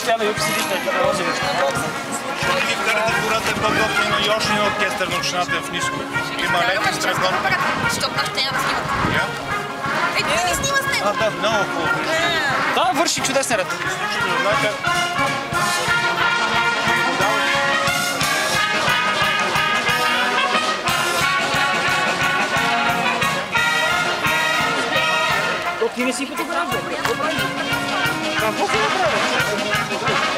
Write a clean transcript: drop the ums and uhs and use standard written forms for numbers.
стояла и обсъдиш на този. Ги вкарате гората по-готино и още един оркестър на общината в Ниско. Има леки страхот. Защото нашите няма да снимат. Я? Ти не снима с него. Да, много хубаво. Да, върши чудесен ред. Ти не си фотограф, бе. Какво правиш? Какво си направиш?